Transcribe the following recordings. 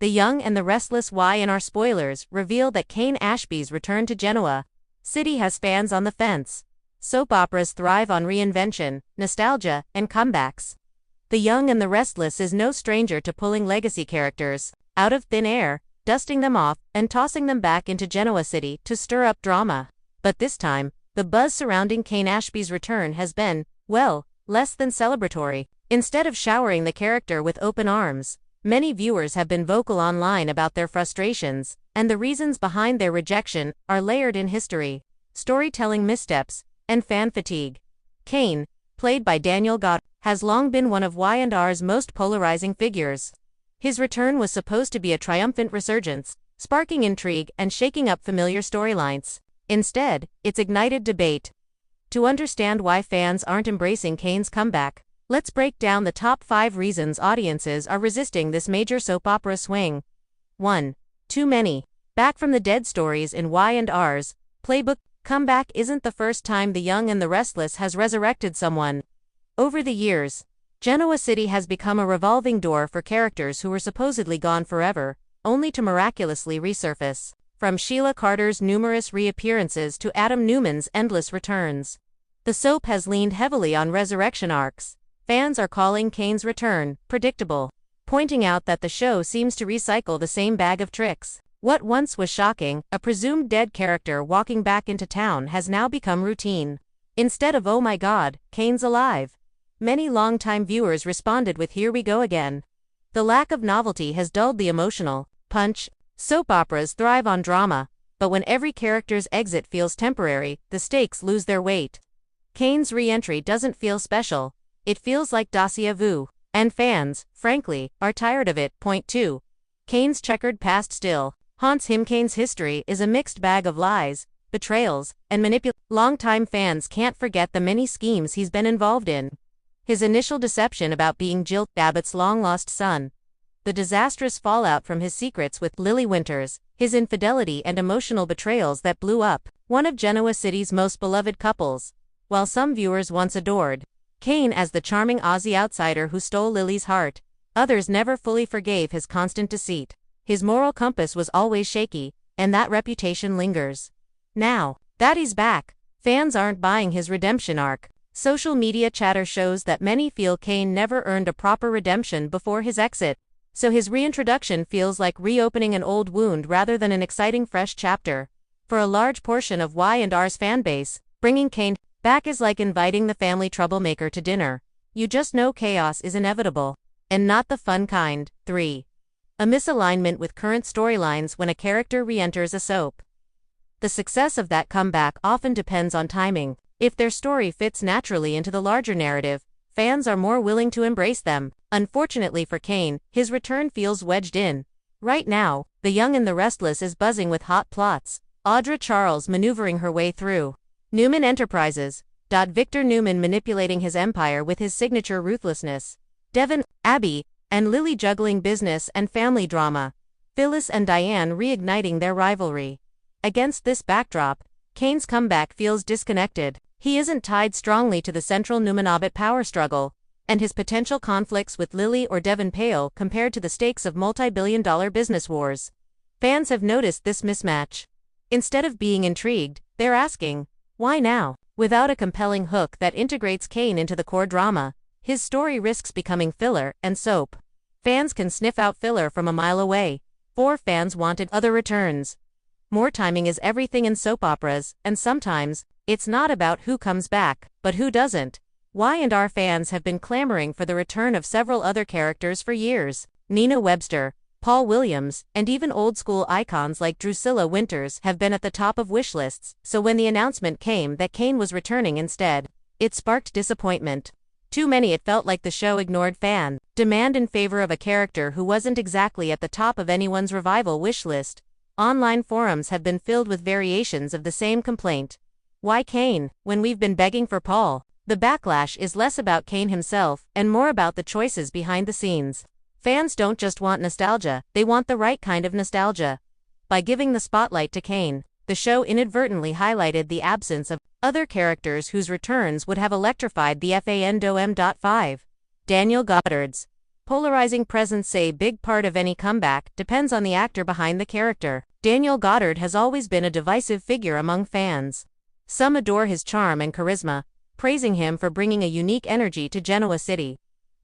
The Young and the Restless. Why in our spoilers reveal that Kane Ashby's return to Genoa City has fans on the fence. Soap operas thrive on reinvention, nostalgia, and comebacks. The Young and the Restless is no stranger to pulling legacy characters out of thin air, dusting them off, and tossing them back into Genoa City to stir up drama. But this time, the buzz surrounding Kane Ashby's return has been, well, less than celebratory. Instead of showering the character with open arms, many viewers have been vocal online about their frustrations, and the reasons behind their rejection are layered in history, storytelling missteps, and fan fatigue. Kane, played by Daniel Goddard, has long been one of Y&R's most polarizing figures. His return was supposed to be a triumphant resurgence, sparking intrigue and shaking up familiar storylines. Instead, it's ignited debate. To understand why fans aren't embracing Kane's comeback, let's break down the top 5 reasons audiences are resisting this major soap opera swing. 1. Too many. Back from the dead stories in Y&R's playbook, comeback isn't the first time The Young and the Restless has resurrected someone. Over the years, Genoa City has become a revolving door for characters who were supposedly gone forever, only to miraculously resurface. From Sheila Carter's numerous reappearances to Adam Newman's endless returns, the soap has leaned heavily on resurrection arcs. Fans are calling Kane's return predictable, pointing out that the show seems to recycle the same bag of tricks. What once was shocking, a presumed dead character walking back into town, has now become routine. Instead of "oh my god, Kane's alive," many longtime viewers responded with "here we go again." The lack of novelty has dulled the emotional punch. Soap operas thrive on drama, but when every character's exit feels temporary, the stakes lose their weight. Kane's re-entry doesn't feel special, it feels like déjà vu, and fans, frankly, are tired of it. Point 2. Kane's checkered past still haunts him. Kane's history is a mixed bag of lies, betrayals, and manipulation. Longtime fans can't forget the many schemes he's been involved in. His initial deception about being Jill Abbott's long-lost son, the disastrous fallout from his secrets with Lily Winters, his infidelity and emotional betrayals that blew up one of Genoa City's most beloved couples. While some viewers once adored Kane as the charming Aussie outsider who stole Lily's heart, others never fully forgave his constant deceit. His moral compass was always shaky, and that reputation lingers. Now that he's back, fans aren't buying his redemption arc. Social media chatter shows that many feel Kane never earned a proper redemption before his exit, so his reintroduction feels like reopening an old wound rather than an exciting fresh chapter. For a large portion of Y&R's fanbase, bringing Kane back is like inviting the family troublemaker to dinner. You just know chaos is inevitable, and not the fun kind. 3. A misalignment with current storylines. When a character re-enters a soap, the success of that comeback often depends on timing. If their story fits naturally into the larger narrative, fans are more willing to embrace them. Unfortunately for Kane, his return feels wedged in. Right now, The Young and the Restless is buzzing with hot plots. Audra Charles maneuvering her way through Newman Enterprises. Victor Newman manipulating his empire with his signature ruthlessness. Devon, Abby, and Lily juggling business and family drama. Phyllis and Diane reigniting their rivalry. Against this backdrop, Kane's comeback feels disconnected. He isn't tied strongly to the central Newman-Abbott power struggle, and his potential conflicts with Lily or Devon pale compared to the stakes of multi-billion-dollar business wars. Fans have noticed this mismatch. Instead of being intrigued, they're asking, why now? Without a compelling hook that integrates Kane into the core drama, his story risks becoming filler and soap. Fans can sniff out filler from a mile away. 4. Fans wanted other returns. More timing is everything in soap operas, and sometimes, it's not about who comes back, but who doesn't. Y&R fans have been clamoring for the return of several other characters for years. Nina Webster, Paul Williams, and even old-school icons like Drusilla Winters have been at the top of wish lists, so when the announcement came that Kane was returning instead, it sparked disappointment. Too many. It felt like the show ignored fan demand in favor of a character who wasn't exactly at the top of anyone's revival wish list. Online forums have been filled with variations of the same complaint. Why Kane, when we've been begging for Paul? The backlash is less about Kane himself, and more about the choices behind the scenes. Fans don't just want nostalgia, they want the right kind of nostalgia. By giving the spotlight to Kane, the show inadvertently highlighted the absence of other characters whose returns would have electrified the fandom. 5. Daniel Goddard's Polarizing presence say big part of any comeback depends on the actor behind the character. Daniel Goddard has always been a divisive figure among fans. Some adore his charm and charisma, praising him for bringing a unique energy to Genoa City.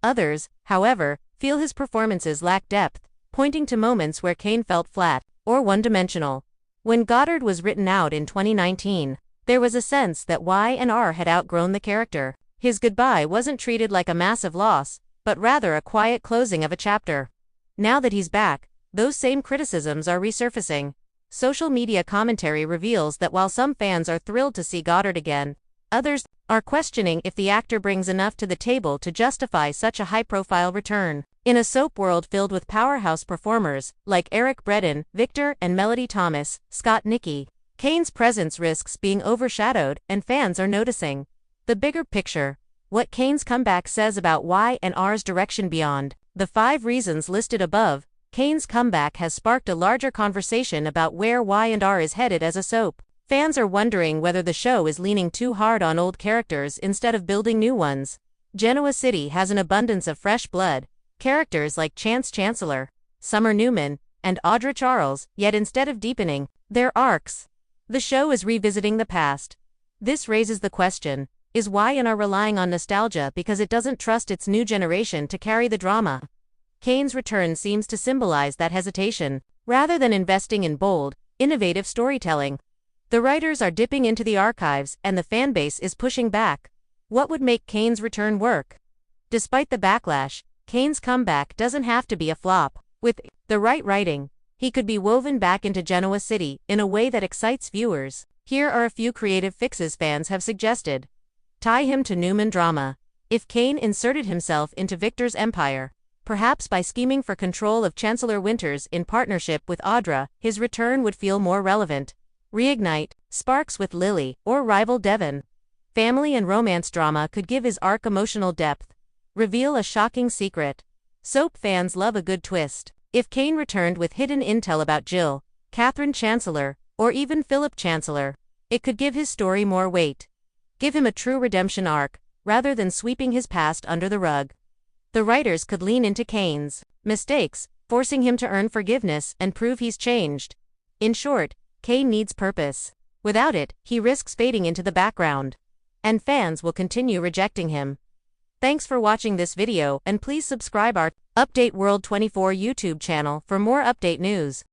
Others, however, feel his performances lack depth, pointing to moments where Kane felt flat or one-dimensional. When Goddard was written out in 2019, there was a sense that Y&R had outgrown the character. His goodbye wasn't treated like a massive loss, but rather a quiet closing of a chapter. Now that he's back, those same criticisms are resurfacing. Social media commentary reveals that while some fans are thrilled to see Goddard again, others are questioning if the actor brings enough to the table to justify such a high-profile return. In a soap world filled with powerhouse performers like Eric Bredin, Victor, and Melody Thomas, Scott Nicky, Kane's presence risks being overshadowed, and fans are noticing the bigger picture. What Kane's comeback says about Y&R's direction beyond the 5 reasons listed above. Kane's comeback has sparked a larger conversation about where Y&R is headed as a soap. Fans are wondering whether the show is leaning too hard on old characters instead of building new ones. Genoa City has an abundance of fresh blood, characters like Chance Chancellor, Summer Newman, and Audra Charles, yet instead of deepening their arcs, the show is revisiting the past. This raises the question, is Y&R relying on nostalgia because it doesn't trust its new generation to carry the drama? Kane's return seems to symbolize that hesitation, rather than investing in bold, innovative storytelling. The writers are dipping into the archives and the fanbase is pushing back. What would make Kane's return work? Despite the backlash, Kane's comeback doesn't have to be a flop. With the right writing, he could be woven back into Genoa City in a way that excites viewers. Here are a few creative fixes fans have suggested. Tie him to Newman drama. If Kane inserted himself into Victor's empire, perhaps by scheming for control of Chancellor Winters in partnership with Audra, his return would feel more relevant. Reignite Sparks with Lily or rival Devon. Family and romance drama could give his arc emotional depth. Reveal a shocking secret. Soap fans love a good twist. If Kane returned with hidden intel about Jill, Catherine Chancellor, or even Philip Chancellor, it could give his story more weight. Give him a true redemption arc, rather than sweeping his past under the rug. The writers could lean into Kane's mistakes, forcing him to earn forgiveness and prove he's changed. In short, Kane needs purpose. Without it, he risks fading into the background. And fans will continue rejecting him. Thanks for watching this video and please subscribe our Update World 24 YouTube channel for more update news.